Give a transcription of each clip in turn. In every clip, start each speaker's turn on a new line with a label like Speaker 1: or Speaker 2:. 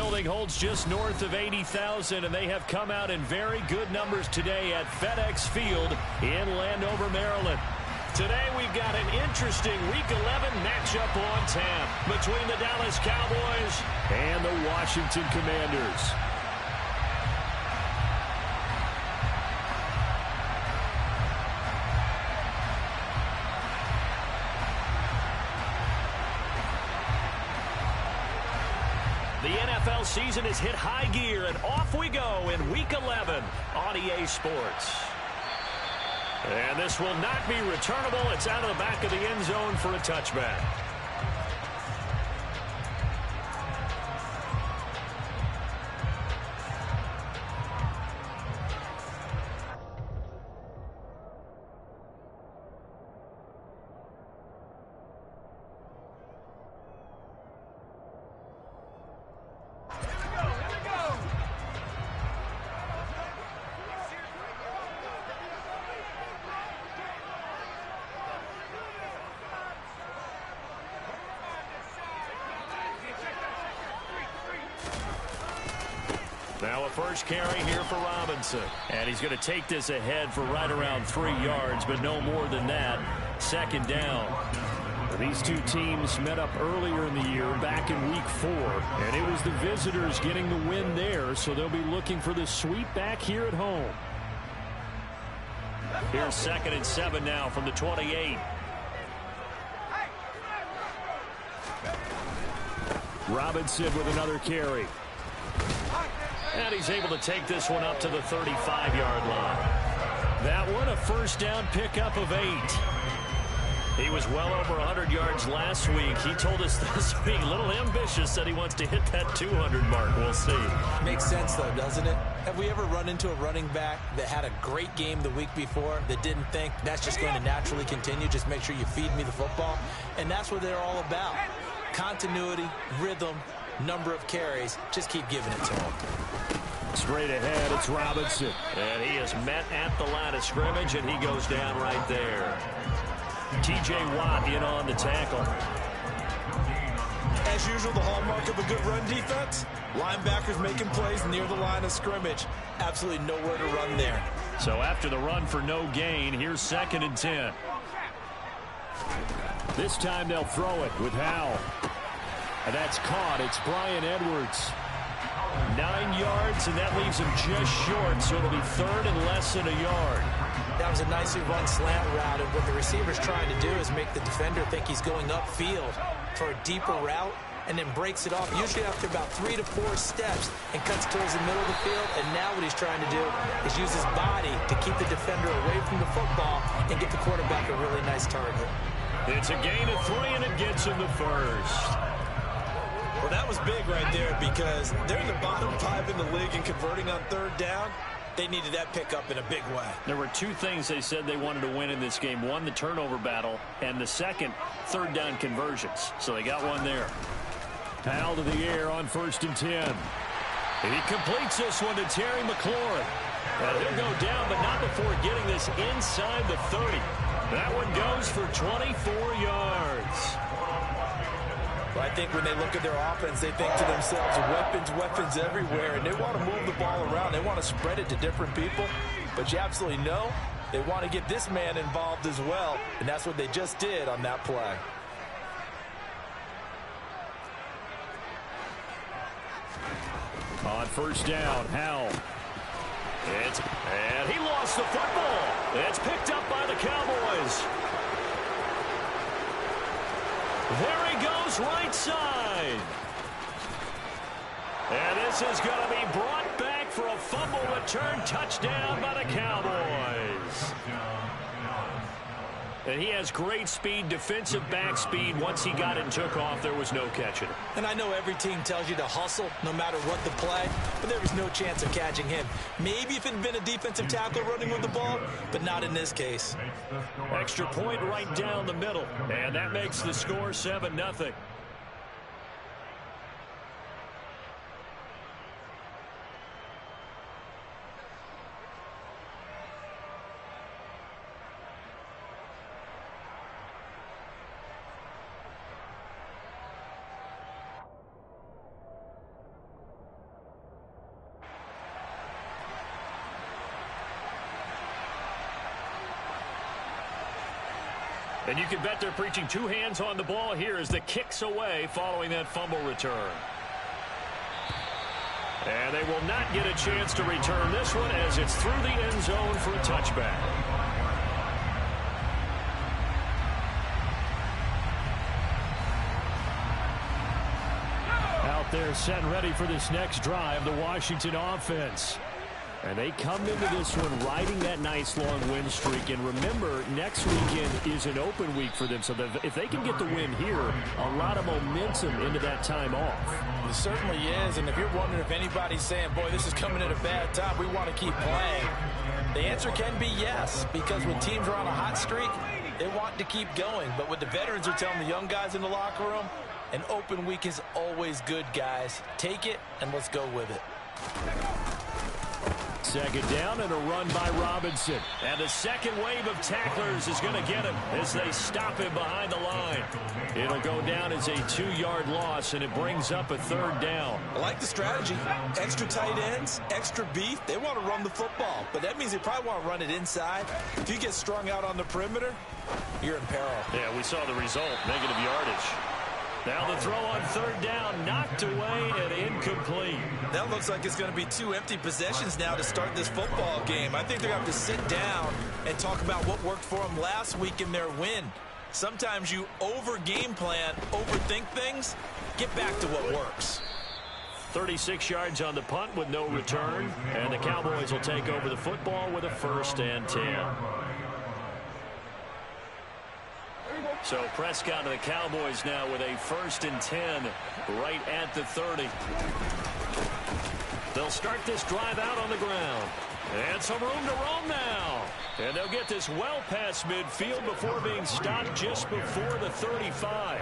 Speaker 1: building holds just north of 80,000, and they have come out in very good numbers today at FedEx Field in Landover, Maryland. Today we've got an interesting Week 11 matchup on tap between the Dallas Cowboys and the Washington Commanders. The NFL season has hit high gear, and off we go in Week 11 on EA Sports. And this will not be returnable. It's out of the back of the end zone for a touchback. Now a first carry here for Robinson. And he's going to take this ahead for right around 3 yards, but no more than that. Second down. These two teams met up earlier in the year, back in Week 4. And it was the visitors getting the win there, so they'll be looking for the sweep back here at home. Here's 2nd and 7 now from the 28. Robinson with another carry. And he's able to take this one up to the 35-yard line. That one, a first down pickup of 8. He was well over 100 yards last week. He told us this week, a little ambitious, said he wants to hit that 200 mark. We'll see.
Speaker 2: Makes sense, though, doesn't it? Have we ever run into a running back that had a great game the week before that didn't think that's just going to naturally continue? Just make sure you feed me the football. And that's what they're all about. Continuity, rhythm, number of carries. Just keep giving it to him.
Speaker 1: Straight ahead, it's Robinson. And he is met at the line of scrimmage, and he goes down right there. T.J. Watt in on the tackle.
Speaker 3: As usual, the hallmark of a good run defense, linebackers making plays near the line of scrimmage. Absolutely nowhere to run there.
Speaker 1: So after the run for no gain, here's 2nd and 10. This time they'll throw it with Howell. And that's caught. It's Bryan Edwards. 9 yards, and that leaves him just short, so it'll be 3rd and less than a yard.
Speaker 2: That was a nicely run slant route, and what the receiver's trying to do is make the defender think he's going upfield for a deeper route, and then breaks it off, usually after about 3 to 4 steps, and cuts towards the middle of the field. And now what he's trying to do is use his body to keep the defender away from the football and get the quarterback a really nice target.
Speaker 1: It's a gain of 3, and it gets him the first.
Speaker 3: Well, that was big right there because they're in the bottom 5 in the league and converting on 3rd down. They needed that pickup in a big way.
Speaker 1: There were 2 things they said they wanted to win in this game. One, the turnover battle, and the second, 3rd down conversions. So they got one there. Howell to the air on 1st and 10. He completes this one to Terry McLaurin. And he'll go down, but not before getting this inside the 30. That one goes for 24 yards.
Speaker 3: Well, I think when they look at their offense, they think to themselves, weapons everywhere, and they want to move the ball around. They want to spread it to different people, but you absolutely know they want to get this man involved as well, and that's what they just did on that play.
Speaker 1: On 1st down, Howell. And he lost the football. It's picked up by the Cowboys. There he goes, right side. And this is going to be brought back for a fumble return touchdown by the Cowboys. And he has great speed, defensive back speed. Once he got it and took off, there was no catching it.
Speaker 2: And I know every team tells you to hustle no matter what the play, but there was no chance of catching him. Maybe if it had been a defensive tackle running with the ball, but not in this case.
Speaker 1: Extra point right down the middle. And that makes the score 7-0. And you can bet they're preaching two hands on the ball here as the kick's away following that fumble return. And they will not get a chance to return this one as it's through the end zone for a touchback. Out there set and ready for this next drive, the Washington offense. And they come into this one riding that nice long win streak. And remember, next weekend is an open week for them. So if they can get the win here, a lot of momentum into that time off.
Speaker 3: It certainly is. And if you're wondering if anybody's saying, boy, this is coming at a bad time, we want to keep playing, the answer can be yes. Because when teams are on a hot streak, they want to keep going. But what the veterans are telling the young guys in the locker room, an open week is always good, guys. Take it, and let's go with it.
Speaker 1: Second down and a run by Robinson. And the second wave of tacklers is going to get him as they stop him behind the line. It'll go down as a 2-yard loss, and it brings up a third down.
Speaker 3: I like the strategy. Extra tight ends, extra beef. They want to run the football, but that means they probably want to run it inside. If you get strung out on the perimeter, you're in peril.
Speaker 1: Yeah, we saw the result, negative yardage. Now the throw on third down, knocked away and incomplete.
Speaker 3: That looks like it's going to be 2 empty possessions now to start this football game. I think they're going to have to sit down and talk about what worked for them last week in their win. Sometimes you over-game plan, overthink things. Get back to what works.
Speaker 1: 36 yards on the punt with no return. And the Cowboys will take over the football with a 1st and 10. So Prescott to the Cowboys now with a 1st and 10 right at the 30. They'll start this drive out on the ground. And some room to roam now. And they'll get this well past midfield before being stopped just before the 35.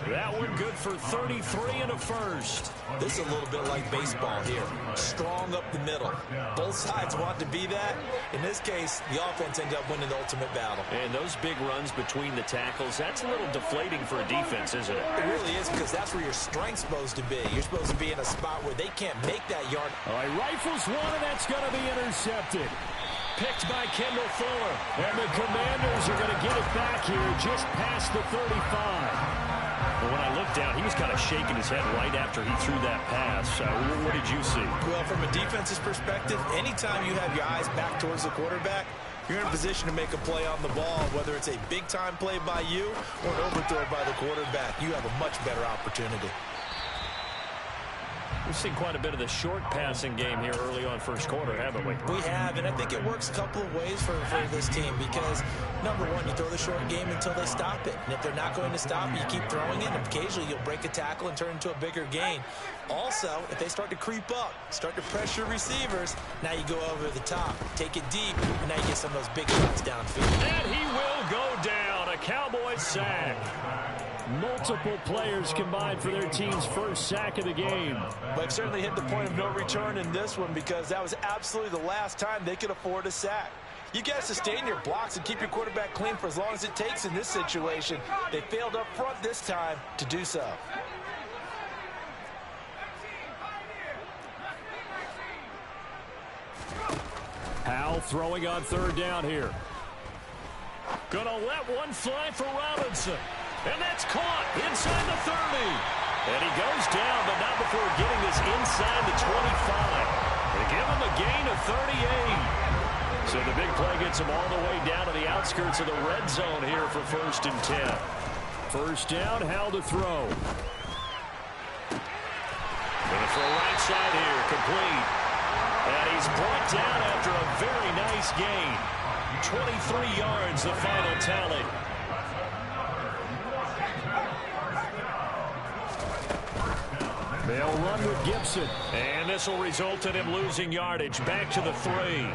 Speaker 1: That one good for 33 and a 1st.
Speaker 3: This is a little bit like baseball here. Strong up the middle. Both sides want to be that. In this case, the offense ended up winning the ultimate battle.
Speaker 1: And those big runs between the tackles, that's a little deflating for a defense, isn't it?
Speaker 3: It really is, because that's where your strength's supposed to be. You're supposed to be in a spot where they can't make that yard.
Speaker 1: All right, rifles one, and that's going to be intercepted. Picked by Kendall Fuller. And the Commanders are going to get it back here just past the 35. But when I looked down, he was kind of shaking his head right after he threw that pass. What did you see?
Speaker 3: Well, from a defense's perspective, anytime you have your eyes back towards the quarterback, you're in a position to make a play on the ball, whether it's a big-time play by you or an overthrow by the quarterback. You have a much better opportunity.
Speaker 1: We've seen quite a bit of the short passing game here early on first quarter, haven't we?
Speaker 3: We have, and I think it works a couple of ways for this team because, number one, you throw the short game until they stop it. And if they're not going to stop it, you keep throwing it, and occasionally you'll break a tackle and turn into a bigger gain. Also, if they start to creep up, start to pressure receivers, now you go over the top, take it deep, and now you get some of those big shots downfield.
Speaker 1: And he will go down. A Cowboys sack. Multiple players combined for their team's first sack of the game.
Speaker 3: But certainly hit the point of no return in this one because that was absolutely the last time they could afford a sack. You got to sustain your blocks and keep your quarterback clean for as long as it takes in this situation. They failed up front this time to do so.
Speaker 1: Howell throwing on third down here. Gonna let one fly for Robinson. And that's caught inside the 30. And he goes down, but not before getting this inside the 25. They give him a gain of 38. So the big play gets him all the way down to the outskirts of the red zone here for 1st and 10. First down, Howell to throw. Gonna throw right side here, complete. And he's brought down after a very nice gain. 23 yards, the final tally. They'll run with Gibson. And this will result in him losing yardage. Back to the 3.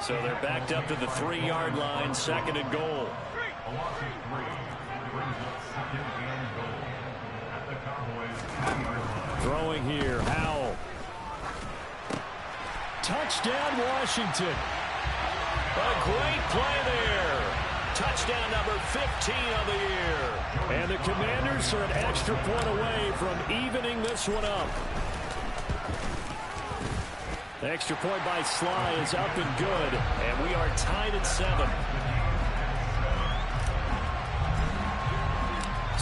Speaker 1: So they're backed up to the 3-yard line. 2nd and goal. Throwing here, Howell. Touchdown, Washington. A great play there. Touchdown number 15 of the year. And the Commanders are an extra point away from evening this one up. The extra point by Sly is up and good. And we are tied at 7.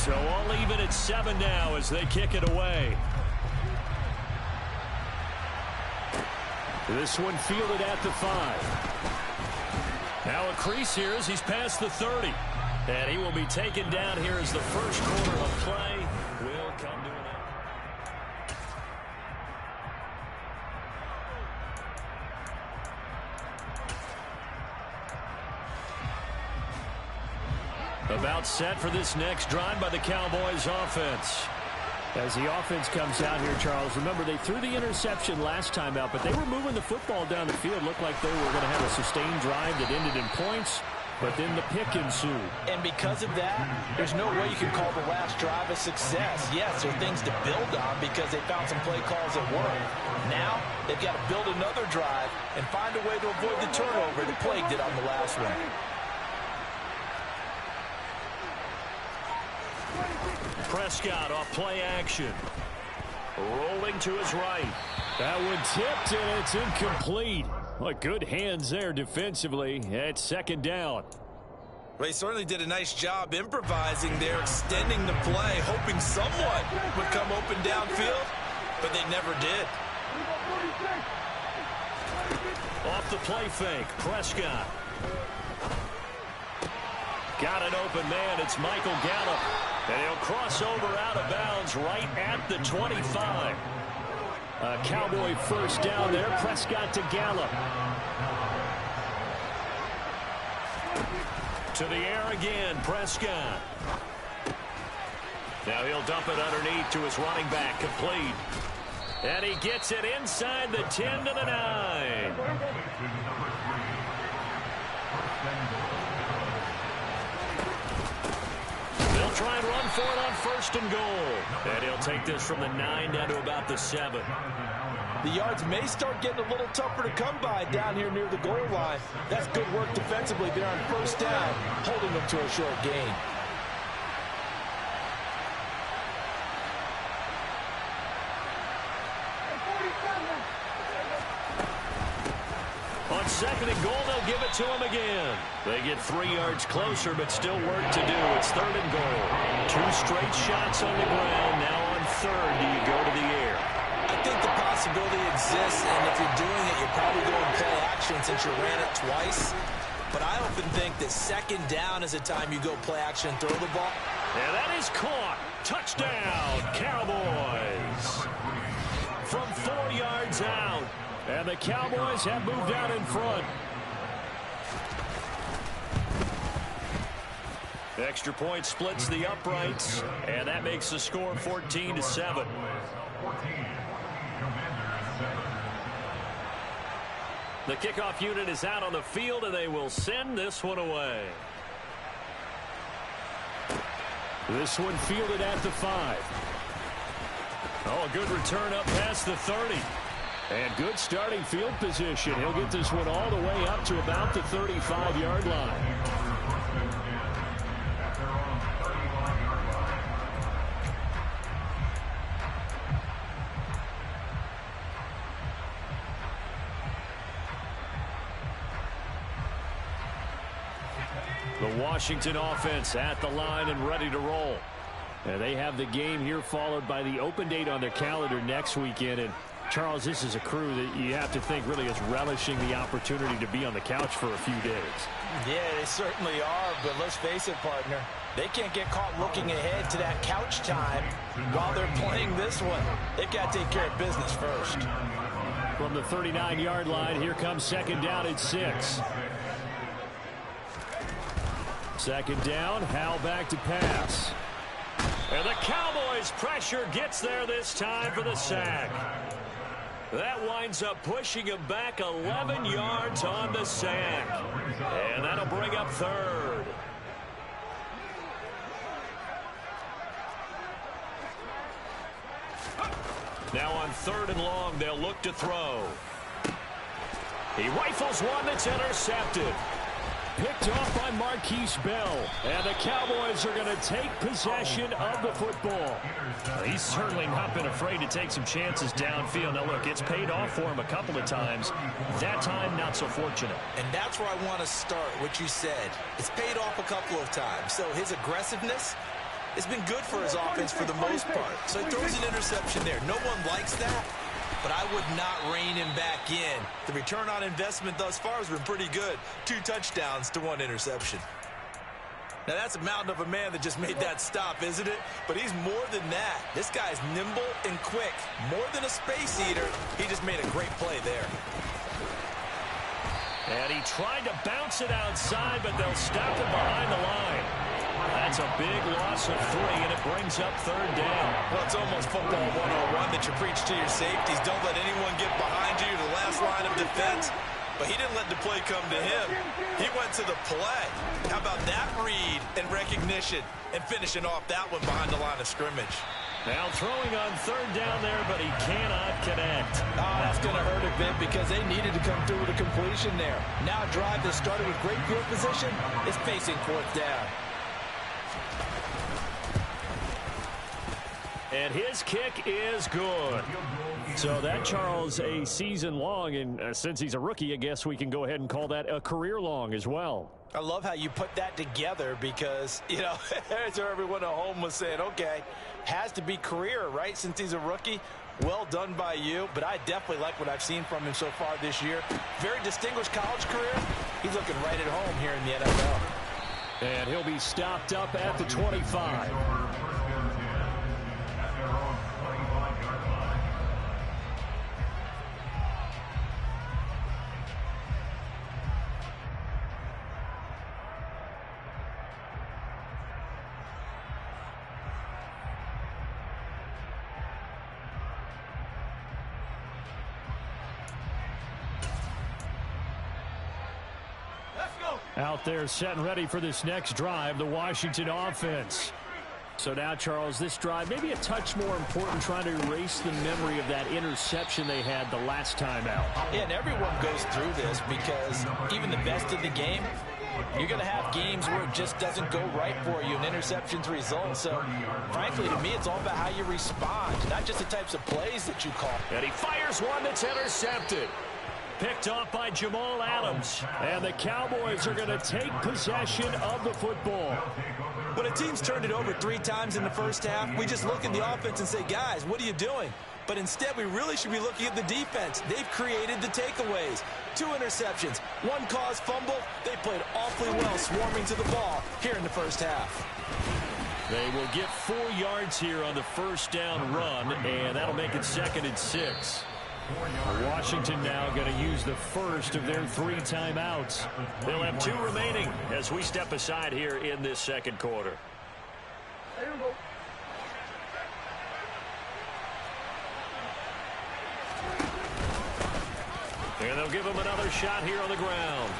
Speaker 1: So all even at 7 now as they kick it away. This one fielded at the 5. Now a crease here as he's past the 30. And he will be taken down here as the first quarter of play will come to an end. About set for this next drive by the Cowboys offense. As the offense comes out here, Charles, remember they threw the interception last time out, but they were moving the football down the field. Looked like they were going to have a sustained drive that ended in points, but then the pick ensued.
Speaker 2: And because of that, there's no way you can call the last drive a success. Yes, there are things to build on because they found some play calls that work. Now, they've got to build another drive and find a way to avoid the turnover that plagued it on the last one.
Speaker 1: Prescott off play action. Rolling to his right. That one tipped, and it's incomplete. What good hands there defensively at second down.
Speaker 3: Well, he certainly did a nice job improvising there, extending the play, hoping someone would come open downfield, but they never did.
Speaker 1: Off the play fake, Prescott. Got an open man, it's Michael Gallup. And he'll cross over out of bounds right at the 25. A Cowboy first down there. Prescott to Gallup. To the air again, Prescott. Now he'll dump it underneath to his running back, complete. And he gets it inside the 10 to the 9. They'll try and run for it on first and goal. And he'll take this from the 9 down to about the 7.
Speaker 3: The yards may start getting a little tougher to come by down here near the goal line. That's good work defensively there on first down, holding them to a short gain.
Speaker 1: On second and goal, they'll give it to him again. They get 3 yards closer, but still work to do. It's third and goal. 2 straight shots on the ground. Now on third, do you go to the air?
Speaker 2: I think the possibility exists, and if you're doing it, you're probably going play action since you ran it twice. But I often think that second down is the time you go play action and throw the ball.
Speaker 1: And that is caught. Touchdown, Cowboys. From 4 yards out. And the Cowboys have moved out in front. Extra point splits the uprights, and that makes the score 14-7. The kickoff unit is out on the field, and they will send this one away. This one fielded at the 5. Oh, a good return up past the 30. And good starting field position. He'll get this one all the way up to about the 35-yard line. The Washington offense at the line and ready to roll. And they have the game here followed by the open date on their calendar next weekend. And Charles, this is a crew that you have to think really is relishing the opportunity to be on the couch for a few days.
Speaker 2: Yeah, they certainly are, but let's face it, partner. They can't get caught looking ahead to that couch time while they're playing this one. They've got to take care of business first.
Speaker 1: From the 39-yard line, here comes second down at 6. Second down, Howell back to pass. And the Cowboys' pressure gets there this time for the sack. That winds up pushing him back 11 yards on the sack. And that'll bring up third. Now on third and long, they'll look to throw. He rifles one that's intercepted. Picked off by Marquise Bell. And the Cowboys are going to take possession of the football. He's certainly not been afraid to take some chances downfield. Now, look, it's paid off for him a couple of times. That time, not so fortunate.
Speaker 2: And that's where I want to start, what you said. It's paid off a couple of times. So his aggressiveness it's been good for his offense for the most part. So he throws an interception there. No one likes that, but I would not rein him back in. The return on investment thus far has been pretty good. 2 touchdowns to 1 interception. Now, that's a mountain of a man that just made that stop, isn't it? But he's more than that. This guy's nimble and quick. More than a space eater, he just made a great play there.
Speaker 1: And he tried to bounce it outside, but they'll stop him behind the line. That's a big loss of 3, and it brings up 3rd down.
Speaker 3: Well, it's almost football 101 that you preach to your safeties. Don't let anyone get behind you, the last line of defense. But he didn't let the play come to him. He went to the play. How about that read and recognition and finishing off that one behind the line of scrimmage?
Speaker 1: Now throwing on 3rd down there, but he cannot connect.
Speaker 3: Oh, that's going to hurt a bit because they needed to come through with a completion there. Now a drive that started with great field position is facing 4th down.
Speaker 1: And his kick is good. So that, Charles, a season long, and since he's a rookie, I guess we can go ahead and call that a career long as well.
Speaker 3: I love how you put that together because, you know, so everyone at home was saying, okay, has to be career, right, since he's a rookie. Well done by you, but I definitely like what I've seen from him so far this year. Very distinguished college career. He's looking right at home here in the NFL.
Speaker 1: And he'll be stopped up at the 25. Out there set and ready for this next drive, the Washington offense. So now, Charles, this drive maybe a touch more important, trying to erase the memory of that interception they had the last time out.
Speaker 3: Yeah, and everyone goes through this because even the best of the game, you're going to have games where it just doesn't go right for you, and interceptions result. So, frankly, to me, it's all about how you respond, not just the types of plays that you call.
Speaker 1: And he fires one that's intercepted. Picked off by Jamal Adams. And the Cowboys are going to take possession of the football.
Speaker 2: When a team's turned it over 3 times in the first half, we just look at the offense and say, guys, what are you doing? But instead, we really should be looking at the defense. They've created the takeaways. 2 interceptions, 1 caused fumble. They played awfully well swarming to the ball here in the first half.
Speaker 1: They will get 4 yards here on the first down run, and that'll make it 2nd and 6. Washington now going to use the first of their 3 timeouts. They'll have 2 remaining as we step aside here in this second quarter. And they'll give him another shot here on the ground.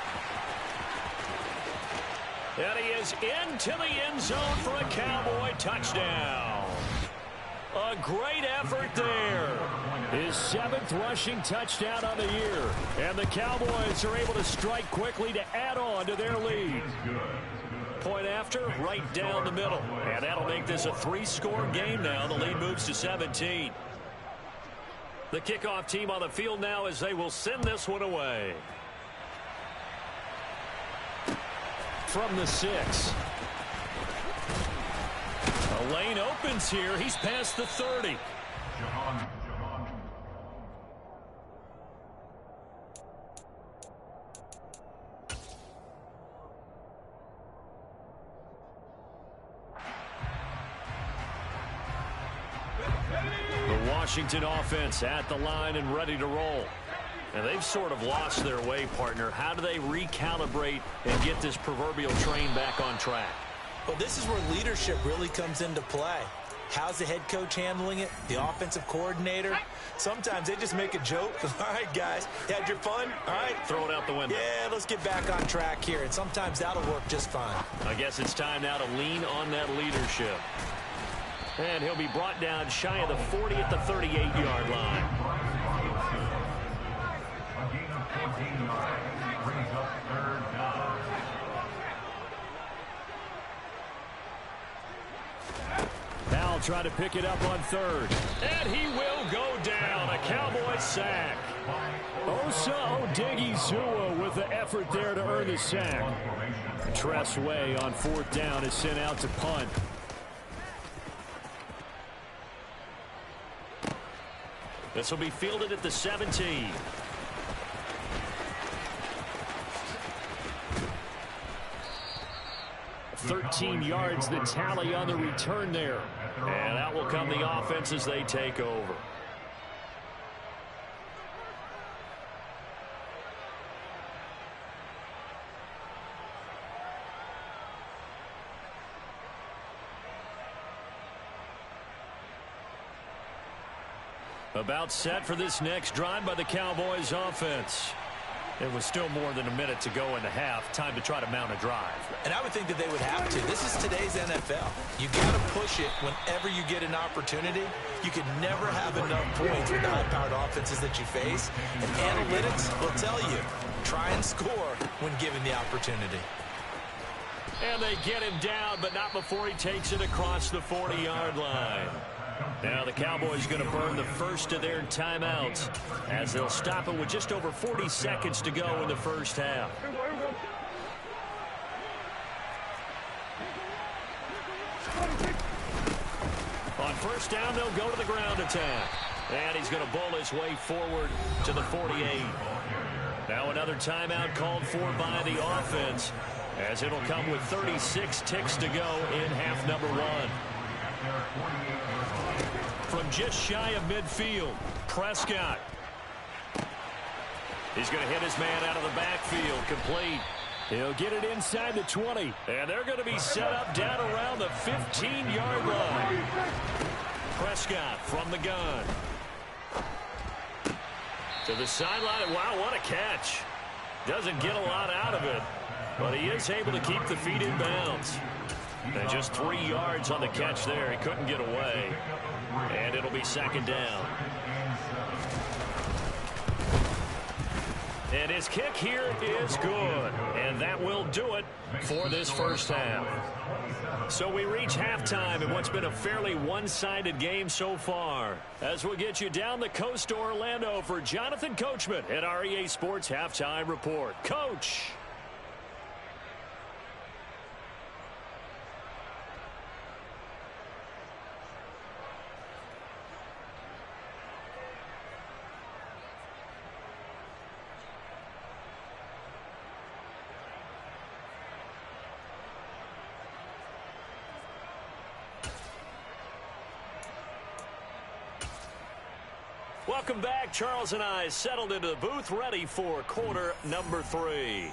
Speaker 1: And he is into the end zone for a Cowboy touchdown. A great effort there. His 7th rushing touchdown on the year. And the Cowboys are able to strike quickly to add on to their lead. Point after, right down the middle. And that'll make this a 3-score game now. The lead moves to 17. The kickoff team on the field now as they will send this one away. From the 6. A lane opens here. He's past the 30. The Washington offense at the line and ready to roll. And they've sort of lost their way, partner. How do they recalibrate and get this proverbial train back on track?
Speaker 2: Well, this is where leadership really comes into play. How's the head coach handling it? The offensive coordinator? Sometimes they just make a joke. All right, guys, you had your fun? All right.
Speaker 1: Throw it out the window.
Speaker 2: Yeah, let's get back on track here. And sometimes that'll work just fine.
Speaker 1: I guess it's time now to lean on that leadership. And he'll be brought down shy of the 40 at the 38-yard line. Now try to pick it up on 3rd. And he will go down. A Cowboy sack. Osa Odigizua with the effort there to earn the sack. Tress Way on 4th down is sent out to punt. This will be fielded at the 17. "13 yards the tally on the return there. And out will come the offense as they take over. About set for this next drive by the Cowboys offense. It was still more than a minute to go in the half. Time to try to mount a drive.
Speaker 2: And I would think that they would have to. This is today's NFL. You got to push it whenever you get an opportunity. You can never have enough points with the high-powered offenses that you face. And analytics will tell you, try and score when given the opportunity.
Speaker 1: And they get him down, but not before he takes it across the 40-yard line. Now the Cowboys going to burn the first of their timeouts as they'll stop it with just over 40 seconds to go in the first half. On first down, they'll go to the ground attack. And he's going to bowl his way forward to the 48. Now another timeout called for by the offense, as it'll come with 36 ticks to go in half number one. From just shy of midfield, Prescott. He's going to hit his man out of the backfield, complete. He'll get it inside the 20, and they're going to be set up down around the 15-yard line. Prescott from the gun. To the sideline. Wow, what a catch. Doesn't get a lot out of it, but he is able to keep the feet in bounds. And just 3 yards on the catch there. He couldn't get away. And it'll be second down. And his kick here is good. And that will do it for this first half. So we reach halftime in what's been a fairly one-sided game so far. As we'll get you down the coast to Orlando for Jonathan Coachman at our EA Sports Halftime Report. Coach. Welcome back. Charles and I settled into the booth, ready for quarter number 3.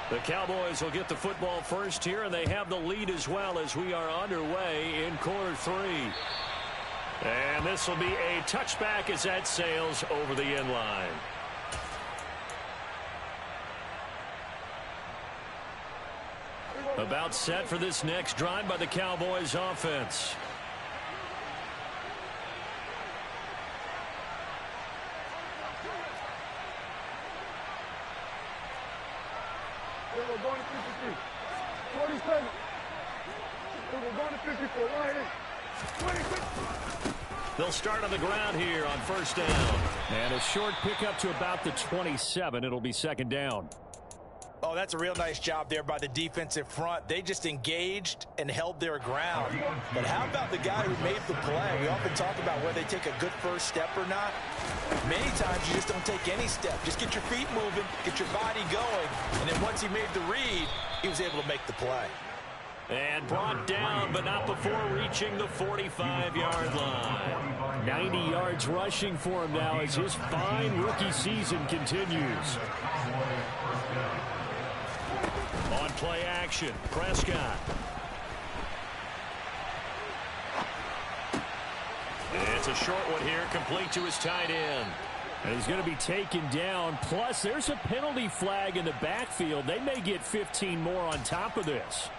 Speaker 1: The Cowboys will get the football first here, and they have the lead as well as we are underway in quarter 3. And this will be a touchback as that sails over the end line. About set for this next drive by the Cowboys offense.
Speaker 4: We're going to 53. 47. We're going to 54. Right here. 26.
Speaker 1: They'll start on the ground here on first down.
Speaker 5: And a short pickup to about the 27. It'll be second down.
Speaker 2: Oh, that's a real nice job there by the defensive front. They just engaged and held their ground. But how about the guy who made the play? We often talk about whether they take a good first step or not. Many times you just don't take any step. Just get your feet moving, get your body going, and then once he made the read, he was able to make the play.
Speaker 1: And brought down, but not before reaching the 45-yard line.
Speaker 5: 90 yards rushing for him now as his fine rookie season continues.
Speaker 1: On play action, Prescott. And it's a short one here, complete to his tight end.
Speaker 5: And he's going to be taken down. Plus, there's a penalty flag in the backfield. They may get 15 more on top of this.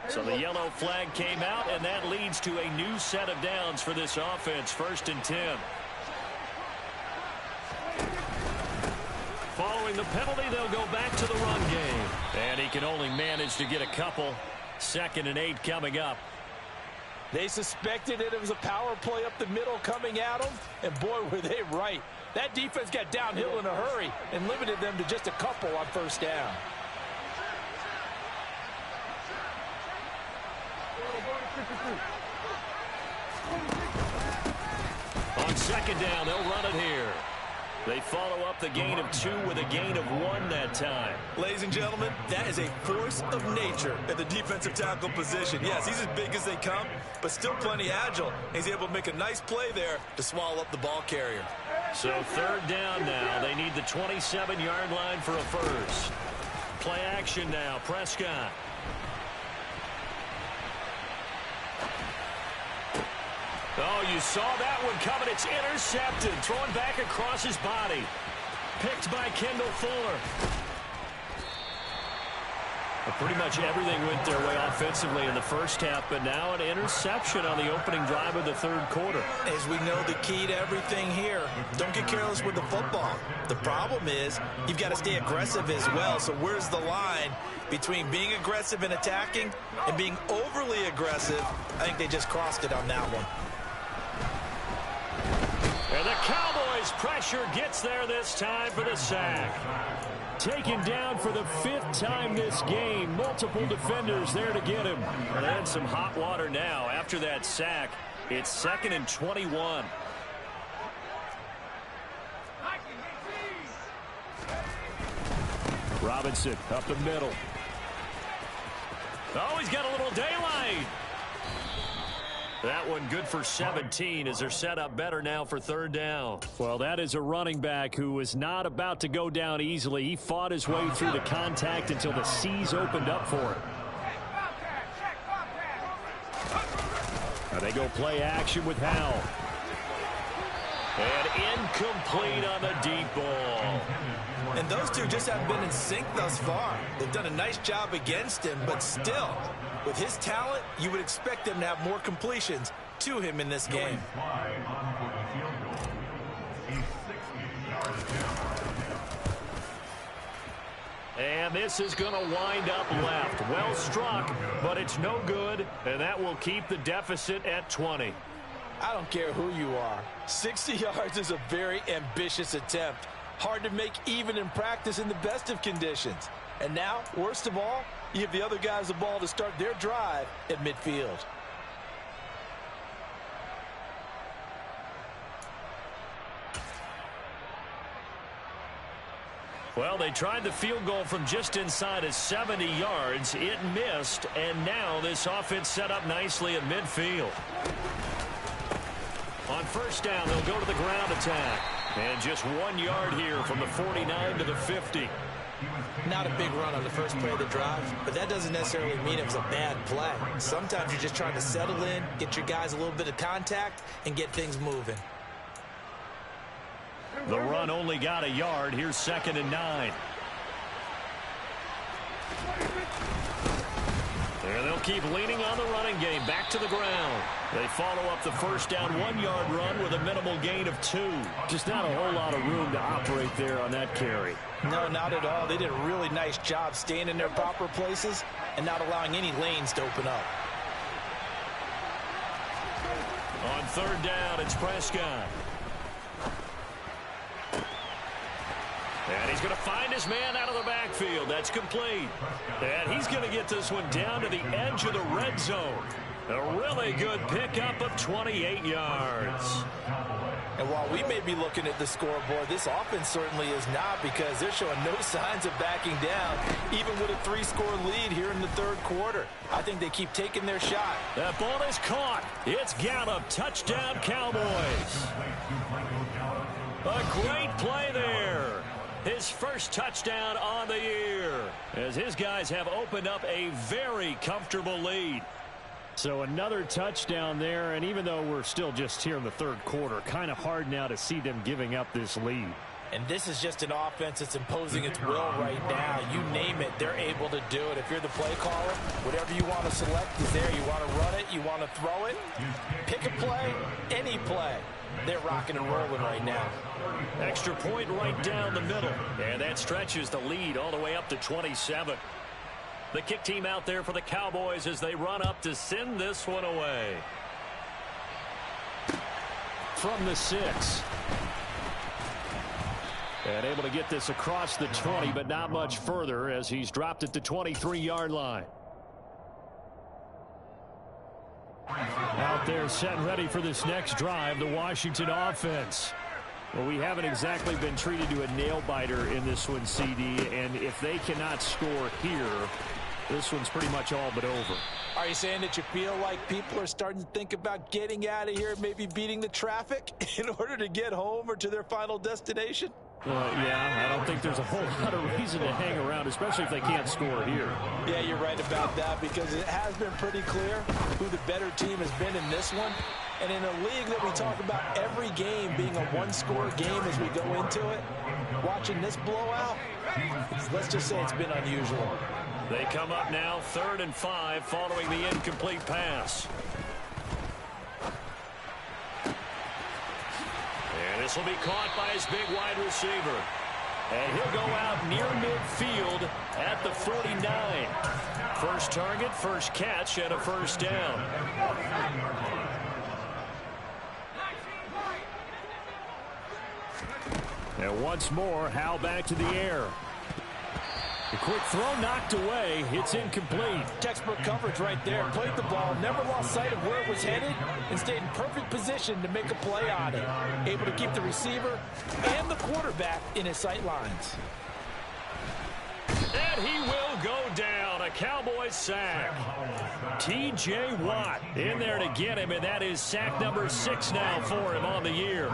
Speaker 1: So the yellow flag came out, and that leads to a new set of downs for this offense. 1st and 10. Following the penalty, they'll go back to the run game. And he can only manage to get a couple. 2nd and 8 coming up.
Speaker 2: They suspected it was a power play up the middle coming at them, and boy, were they right. That defense got downhill in a hurry and limited them to just a couple on first down.
Speaker 1: On second down, they'll run it here. They follow up the gain of 2 with a gain of 1 that time.
Speaker 3: Ladies and gentlemen, that is a force of nature at the defensive tackle position. Yes, he's as big as they come, but still plenty agile. He's able to make a nice play there to swallow up the ball carrier.
Speaker 1: So third down now. They need the 27-yard line for a first. Play action now. Prescott. Oh, you saw that one coming. It's intercepted. Thrown back across his body. Picked by Kendall Fuller. Well, pretty much everything went their way offensively in the first half, but now an interception on the opening drive of the third quarter.
Speaker 2: As we know, the key to everything here, don't get careless with the football. The problem is you've got to stay aggressive as well. So where's the line between being aggressive and attacking and being overly aggressive? I think they just crossed it on that one.
Speaker 1: And the Cowboys pressure gets there this time for the sack.
Speaker 5: Taken down for the 5th time this game. Multiple defenders there to get him.
Speaker 1: And some hot water now after that sack. It's 2nd and 21.
Speaker 5: Robinson up the middle.
Speaker 1: Oh, he's got a little daylight. That one good for 17 as they're set up better now for third down.
Speaker 5: Well, that is a running back who was not about to go down easily. He fought his way through the contact until the C's opened up for him. Now they go play action with Howell.
Speaker 1: And incomplete on the deep ball.
Speaker 2: And those two just haven't been in sync thus far. They've done a nice job against him, but still, with his talent, you would expect them to have more completions to him in this game.
Speaker 1: And this is going to wind up left. Well struck, but it's no good, and that will keep the deficit at 20.
Speaker 2: I don't care who you are. 60 yards is a very ambitious attempt. Hard to make even in practice in the best of conditions. And now, worst of all, you give the other guys the ball to start their drive at midfield.
Speaker 1: Well, they tried the field goal from just inside of 70 yards. It missed, and now this offense set up nicely at midfield. On first down, they'll go to the ground attack. And just 1 yard here from the 49 to the 50.
Speaker 2: Not a big run on the first play of the drive, but that doesn't necessarily mean it was a bad play. Sometimes you're just trying to settle in, get your guys a little bit of contact, and get things moving.
Speaker 1: The run only got a yard. Here's 2nd and 9. And they'll keep leaning on the running game. Back to the ground. They follow up the first down 1 yard run with a minimal gain of 2.
Speaker 5: Just not a whole lot of room to operate there on that carry.
Speaker 2: No, not at all. They did a really nice job staying in their proper places and not allowing any lanes to open up.
Speaker 1: On third down, it's Prescott. And he's going to find his man out of the backfield. That's complete. And he's going to get this one down to the edge of the red zone. A really good pickup of 28 yards.
Speaker 2: And while we may be looking at the scoreboard, this offense certainly is not, because they're showing no signs of backing down, even with a 3-score lead here in the third quarter. I think they keep taking their shot.
Speaker 1: That ball is caught. It's Gallup. Touchdown, Cowboys. A great play there. His first touchdown on the year, as his guys have opened up a very comfortable lead.
Speaker 5: So another touchdown there, and even though we're still just here in the third quarter, kind of hard now to see them giving up this lead.
Speaker 2: And this is just an offense that's imposing its will right now. You name it, they're able to do it. If you're the play caller, whatever you want to select is there. You want to run it, you want to throw it, pick a play, any play. They're rocking and rolling right now.
Speaker 1: Extra point right down the middle. And that stretches the lead all the way up to 27. The kick team out there for the Cowboys as they run up to send this one away.
Speaker 5: From the 6. And able to get this across the 20, but not much further as he's dropped at the 23-yard line. They're set and ready for this next drive, the Washington offense. Well, we haven't exactly been treated to a nail-biter in this one, CD, and if they cannot score here, this one's pretty much all but over.
Speaker 2: Are you saying that you feel like people are starting to think about getting out of here, maybe beating the traffic in order to get home or to their final destination?
Speaker 5: Yeah, I don't think there's a whole lot of reason to hang around, especially if they can't score here.
Speaker 2: Yeah, you're right about that, because it has been pretty clear who the better team has been in this one. And in a league that we talk about every game being a one-score game as we go into it, watching this blowout, let's just say it's been unusual.
Speaker 1: They come up now 3rd and 5 following the incomplete pass. And this will be caught by his big wide receiver. And he'll go out near midfield at the 49. First target, first catch, and a first down.
Speaker 5: And once more, Howell back to the air. A quick throw knocked away. It's incomplete.
Speaker 2: Textbook coverage right there. Played the ball, never lost sight of where it was headed, and stayed in perfect position to make a play on it. Able to keep the receiver and the quarterback in his sight lines.
Speaker 1: And he will go down. A Cowboys sack. T.J. Watt in there to get him, and that is sack number 6 now for him on the year.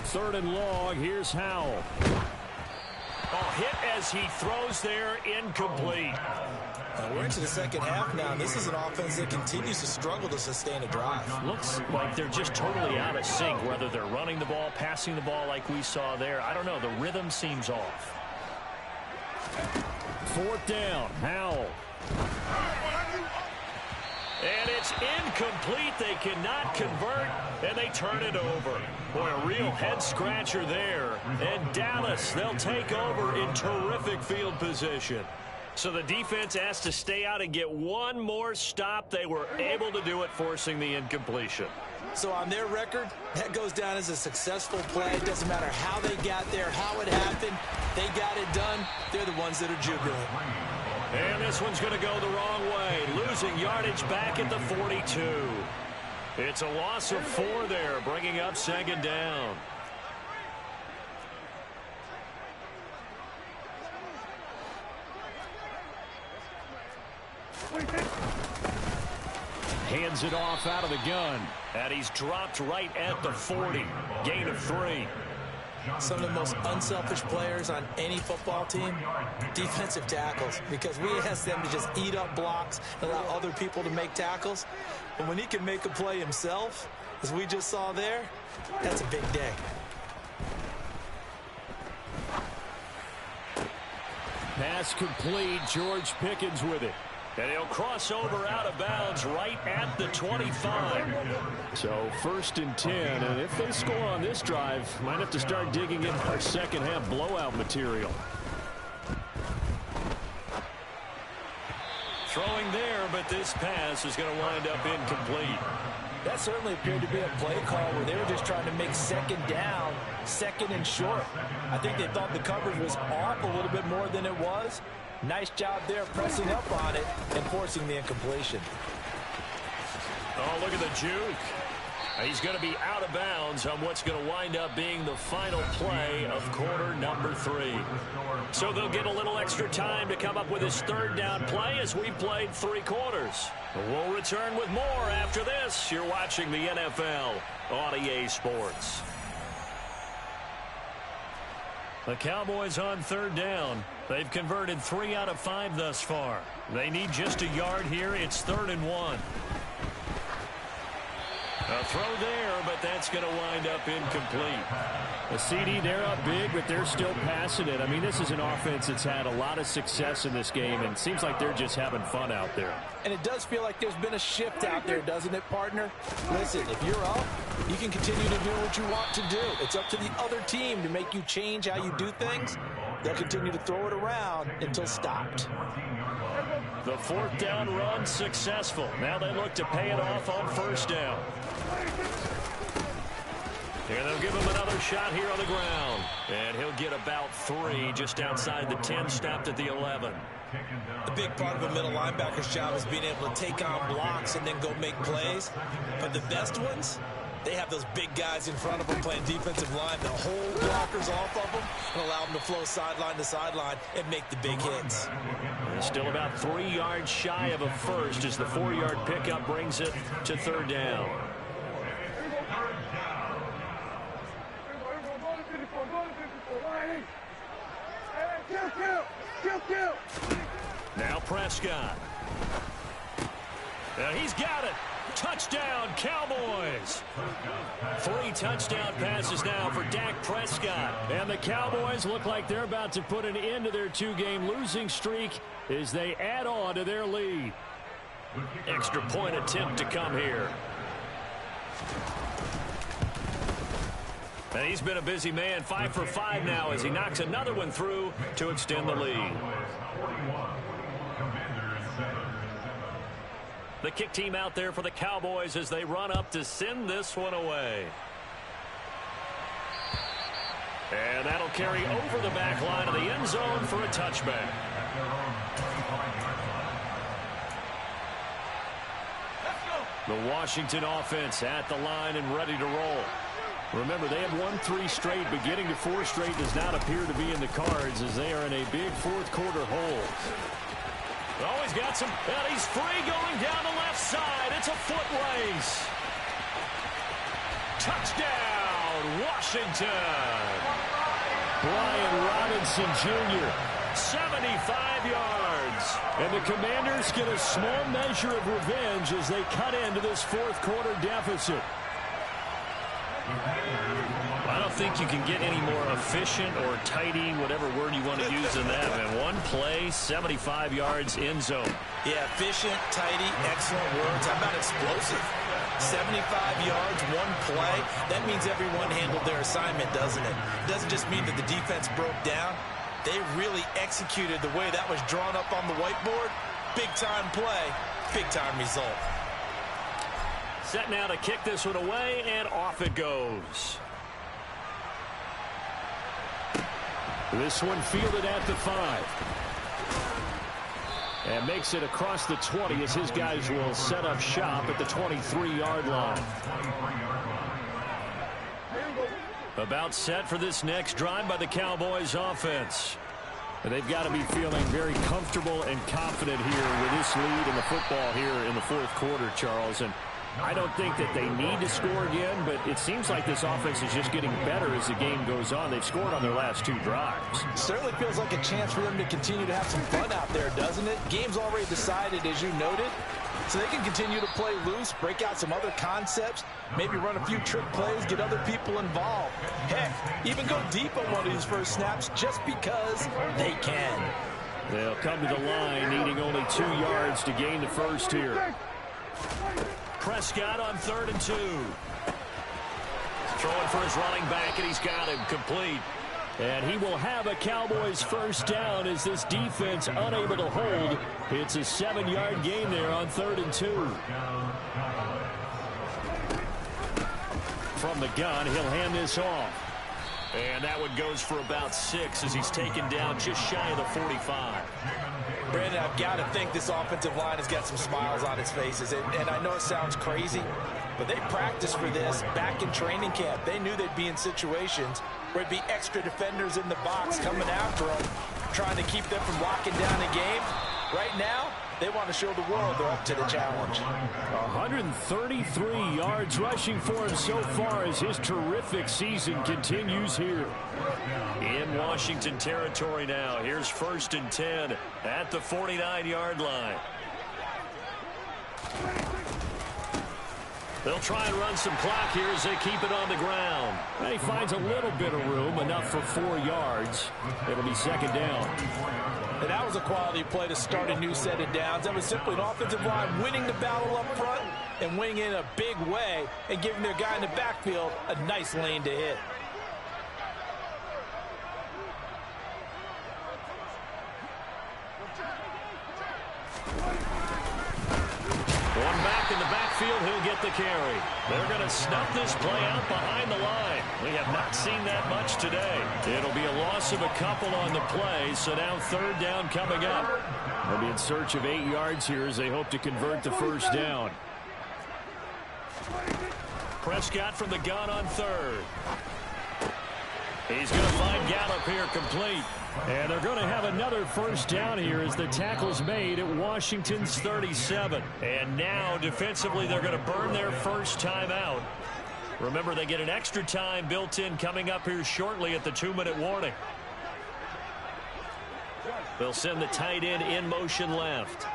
Speaker 5: 3rd and long. Here's Howell.
Speaker 1: Oh, hit as he throws there, incomplete.
Speaker 2: We're into the second half now. This is an offense that continues to struggle to sustain a drive.
Speaker 1: Looks like they're just totally out of sync, whether they're running the ball, passing the ball like we saw there. I don't know. The rhythm seems off.
Speaker 5: 4th down. Howell.
Speaker 1: And it's incomplete. They cannot convert, and they turn it over. Boy, a real head-scratcher there. And Dallas, they'll take over in terrific field position. So the defense has to stay out and get one more stop. They were able to do it, forcing the incompletion.
Speaker 2: So on their record, that goes down as a successful play. It doesn't matter how they got there, how it happened. They got it done. They're the ones that are jubilant.
Speaker 1: And this one's going to go the wrong way. Losing yardage back at the 42. It's a loss of 4 there, bringing up 2nd down.
Speaker 5: Hands it off out of the gun.
Speaker 1: And he's dropped right at the 40. Gain of 3.
Speaker 2: Some of the most unselfish players on any football team, defensive tackles, because we ask them to just eat up blocks and allow other people to make tackles. But when he can make a play himself, as we just saw there, that's a big day.
Speaker 5: Pass complete. George Pickens with it.
Speaker 1: And he'll cross over out of bounds right at the 25.
Speaker 5: So 1st and 10, and if they score on this drive, might have to start digging in our second half blowout material.
Speaker 1: Throwing there, but this pass is going to wind up incomplete.
Speaker 2: That certainly appeared to be a play call where they were just trying to make 2nd down, 2nd and short. I think they thought the coverage was off a little bit more than it was. Nice job there pressing up on it and forcing the incompletion.
Speaker 1: Oh, look at the juke. He's going to be out of bounds on what's going to wind up being the final play of quarter number 3. So they'll get a little extra time to come up with his 3rd down play as we've played 3 quarters. We'll return with more after this. You're watching the NFL on EA Sports. The Cowboys on 3rd down. They've converted 3 out of 5 thus far. They need just a yard here. It's 3rd and 1. A throw there, but that's going to wind up incomplete.
Speaker 5: The CD, they're up big, but they're still passing it. I mean, this is an offense that's had a lot of success in this game, and it seems like they're just having fun out there.
Speaker 2: And it does feel like there's been a shift out there, doesn't it, partner? Listen, if you're up, you can continue to do what you want to do. It's up to the other team to make you change how you do things. They'll continue to throw it around until stopped.
Speaker 1: The 4th down run successful. Now they look to pay it off on 1st down. Here they'll give him another shot here on the ground. And he'll get about 3 just outside the 10, stopped at the 11.
Speaker 2: A big part of a middle linebacker's job is being able to take on blocks and then go make plays. But the best ones, they have those big guys in front of them playing defensive line that hold blockers off of them and allow them to flow sideline to sideline and make the big hits.
Speaker 1: Still about 3 yards shy of a first as the 4-yard pickup brings it to third down. Now Prescott. Now he's got it. Touchdown, Cowboys. 3 touchdown passes now for Dak Prescott. And the Cowboys look like they're about to put an end to their 2-game losing streak as they add on to their lead. Extra point attempt to come here. And he's been a busy man, 5 for 5 now as he knocks another one through to extend the lead. The kick team out there for the Cowboys as they run up to send this one away. And that'll carry over the back line of the end zone for a touchback. The Washington offense at the line and ready to roll. Remember, they have won 3 straight, but getting to 4 straight does not appear to be in the cards as they are in a big fourth-quarter hole. Oh, he's got some, and he's free going down the left side. It's a foot race. Touchdown, Washington. Brian Robinson Jr., 75 yards. And the Commanders get a small measure of revenge as they cut into this fourth-quarter deficit. I don't think you can get any more efficient or tidy, whatever word you want to use in that. Man, one play, 75 yards, end zone.
Speaker 2: Yeah, efficient, tidy, excellent words. How about explosive? 75 yards, one play. That means everyone handled their assignment, doesn't it? It doesn't just mean that the defense broke down. They really executed the way that was drawn up on the whiteboard. Big-time play, big-time result.
Speaker 1: Set now to kick this one away, and off it goes.
Speaker 5: This one fielded at the 5. And makes it across the 20 as his guys will set up shop at the 23-yard line.
Speaker 1: About set for this next drive by the Cowboys offense. They've got to be feeling very comfortable and confident here with this lead in the football here in the fourth quarter, Charles. And I don't think that they need to score again, but it seems like this offense is just getting better as the game goes on. They've scored on their last 2 drives.
Speaker 2: Certainly feels like a chance for them to continue to have some fun out there, doesn't it? Game's already decided, as you noted, so they can continue to play loose, break out some other concepts, maybe run a few trick plays, get other people involved. Heck, even go deep on one of these first snaps just because they can.
Speaker 5: They'll come to the line needing only 2 yards to gain the first here.
Speaker 1: Prescott on 3rd and 2. Throwing for his running back, and he's got him complete.
Speaker 5: And he will have a Cowboys first down as this defense unable to hold. It's a 7-yard gain there on 3rd and 2. From the gun, he'll hand this off.
Speaker 1: And that one goes for about 6 as he's taken down just shy of the 45.
Speaker 2: Brandon, I've got to think this offensive line has got some smiles on its faces. And I know it sounds crazy, but they practiced for this back in training camp. They knew they'd be in situations where it'd be extra defenders in the box coming after them, trying to keep them from locking down the game. Right now, they want to show the world they're up to the challenge.
Speaker 5: 133 yards rushing for him so far as his terrific season continues here.
Speaker 1: In Washington territory now. Here's 1st and 10 at the 49-yard line. They'll try and run some clock here as they keep it on the ground.
Speaker 5: And he finds a little bit of room, enough for 4 yards. It'll be 2nd down.
Speaker 2: And that was a quality play to start a new set of downs. That was simply an offensive line winning the battle up front and winning in a big way and giving their guy in the backfield a nice lane to hit.
Speaker 1: One back in the backfield, he'll get the carry. They're going to snuff this play out behind the line. We have Not seen that much today. It'll be a loss of a couple on the play, so now third down coming up.
Speaker 5: They'll be in search of 8 yards here as they hope to convert the first down.
Speaker 1: Prescott from the gun on third. He's going to find Gallup here complete.
Speaker 5: And they're going to have another first down here as the tackle's made at Washington's 37.
Speaker 1: And now defensively they're going to burn their first time out. Remember, they get an extra time built in coming up here shortly at the 2-minute warning. They'll send the tight end in motion left.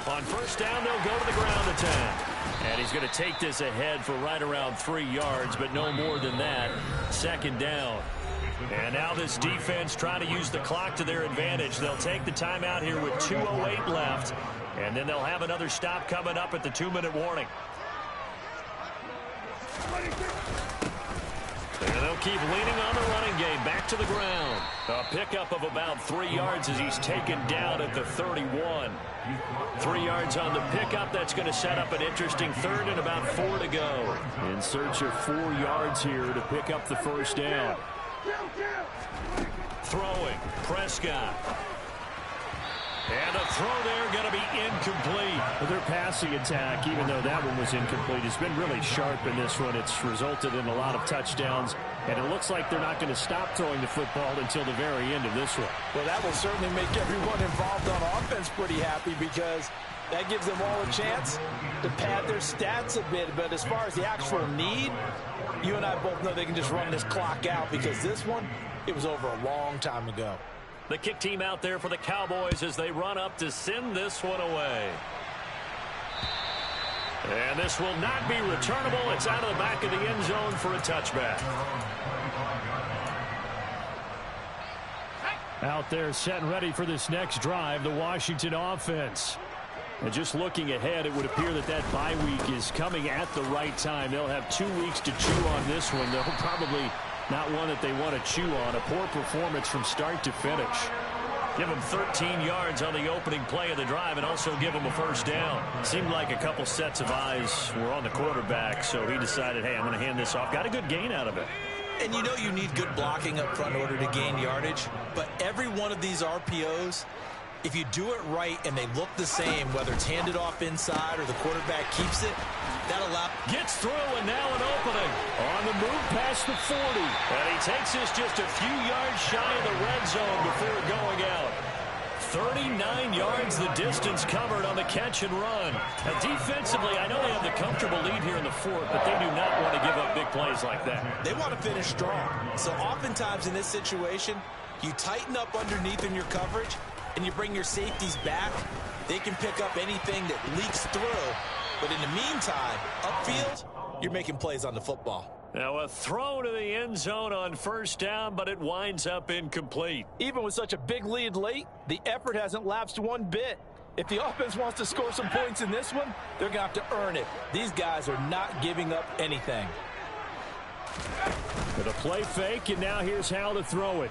Speaker 1: On first down, they'll go to the ground attack. And he's going to take this ahead for right around 3 yards, but no more than that. Second down. And now this defense trying to use the clock to their advantage. They'll take the timeout here with 2:08 left. And then they'll have another stop coming up at the 2-minute warning. And they'll keep leaning on the running game. Back to the ground. A pickup of about 3 yards as he's taken down at the 31. 3 yards on the pickup. That's going to set up an interesting third and about 4 to go.
Speaker 5: In search of 4 yards here to pick up the first down.
Speaker 1: Throwing. Prescott. And a throw there going to be incomplete.
Speaker 5: But their passing attack, even though that one was incomplete, has been really sharp in this one. It's resulted in a lot of touchdowns, and it looks like they're not going to stop throwing the football until the very end of this one.
Speaker 3: Well, that will certainly make everyone involved on offense pretty happy because that gives them all a chance to pad their stats a bit. But as far as the actual need, you and I both know they can just run this clock out because this one, it was over a long time ago.
Speaker 1: The kick team out there for the Cowboys as they run up to send this one away. And this will not be returnable. It's out of the back of the end zone for a touchback.
Speaker 5: Out there set and ready for this next drive, the Washington offense. And just looking ahead, it would appear that that bye week is coming at the right time. They'll have 2 weeks to chew on this one. They'll probably not one that they want to chew on. A poor performance from start to finish.
Speaker 1: Give them 13 yards on the opening play of the drive and also give them a first down. Seemed like a couple sets of eyes were on the quarterback, so he decided, hey, I'm going to hand this off. Got a good gain out of it.
Speaker 2: And you know you need good blocking up front in order to gain yardage, but every one of these RPOs, if you do it right and they look the same, whether it's handed off inside or the quarterback keeps it, that allows.
Speaker 1: Gets through and now an opening.
Speaker 5: On the move past the 40.
Speaker 1: And he takes this just a few yards shy of the red zone before going out. 39 yards the distance covered on the catch and run. Now defensively, I know they have the comfortable lead here in the fourth, but they do not want to give up big plays like that.
Speaker 2: They want to finish strong. So oftentimes in this situation, you tighten up underneath in your coverage and you bring your safeties back. They can pick up anything that leaks through. But in the meantime, upfield, you're making plays on the football.
Speaker 1: Now a throw to the end zone on first down, but it winds up incomplete.
Speaker 3: Even with such a big lead late, the effort hasn't lapsed one bit. If the offense wants to score some points in this one, they're going to have to earn it. These guys are not giving up anything.
Speaker 5: With a play fake, and now here's how to throw it.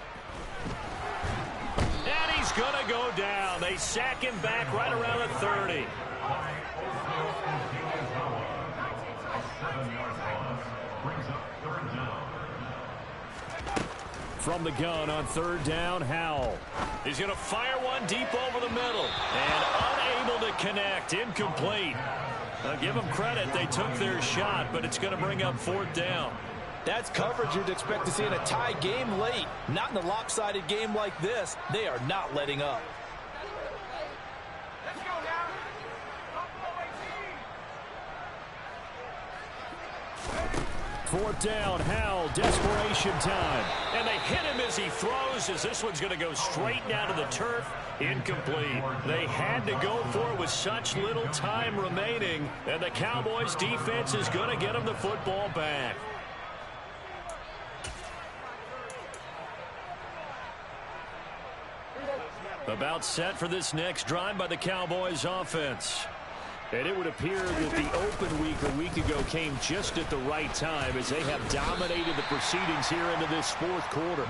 Speaker 1: And he's going to go down. They sack him back right around the 30.
Speaker 5: From the gun on third down, Howell.
Speaker 1: He's going to fire one deep over the middle. And unable to connect. Incomplete. I'll give them credit. They took their shot, but it's going to bring up fourth down.
Speaker 3: That's coverage you'd expect to see in a tie game late. Not in a lopsided game like this. They are not letting up.
Speaker 5: Fourth down, Howell, desperation time.
Speaker 1: And they hit him as he throws, as this one's going to go straight down to the turf. Incomplete. They had to go for it with such little time remaining. And the Cowboys defense is going to get them the football back. About set for this next drive by the Cowboys offense.
Speaker 5: And it would appear that the open week a week ago came just at the right time as they have dominated the proceedings here into this fourth quarter.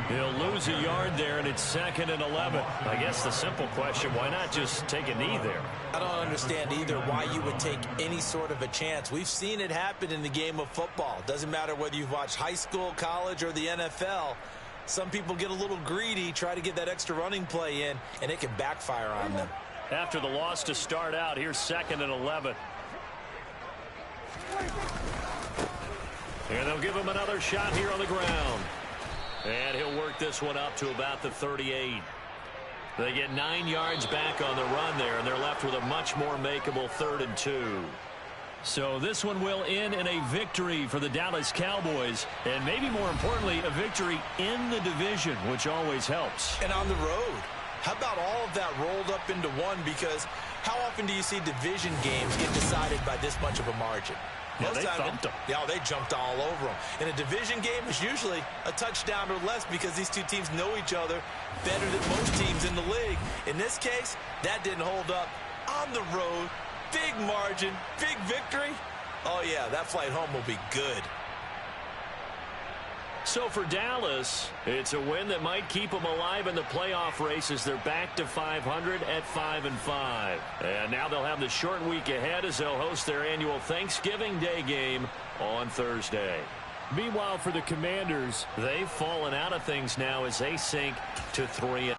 Speaker 1: He'll lose a yard there, and it's 2nd and 11. I guess the simple question, why not just take a knee there?
Speaker 2: I don't understand either why you would take any sort of a chance. We've seen it happen in the game of football. Doesn't matter whether you've watched high school, college, or the NFL. Some people get a little greedy, try to get that extra running play in, and it can backfire on them.
Speaker 1: After the loss to start out, here's 2nd and 11. And they'll give him another shot here on the ground. And he'll work this one up to about the 38. They get 9 yards back on the run there, and they're left with a much more makeable 3rd and 2. So this one will end in a victory for the Dallas Cowboys, and maybe more importantly, a victory in the division, which always helps.
Speaker 2: And on the road. How about all of that rolled up into one? Because how often do you see division games get decided by this much of a margin?
Speaker 1: Yeah, they thumped them.
Speaker 2: Yeah, they jumped all over them. In a division game, it's usually a touchdown or less because these two teams know each other better than most teams in the league. In this case, that didn't hold up. On the road, big margin, big victory. Oh, yeah, that flight home will be good.
Speaker 1: So for Dallas, it's a win that might keep them alive in the playoff race as they're back to 500 at 5-5. And now they'll have the short week ahead as they'll host their annual Thanksgiving Day game on Thursday.
Speaker 5: Meanwhile, for the Commanders,
Speaker 1: they've fallen out of things now as they sink to 3-0.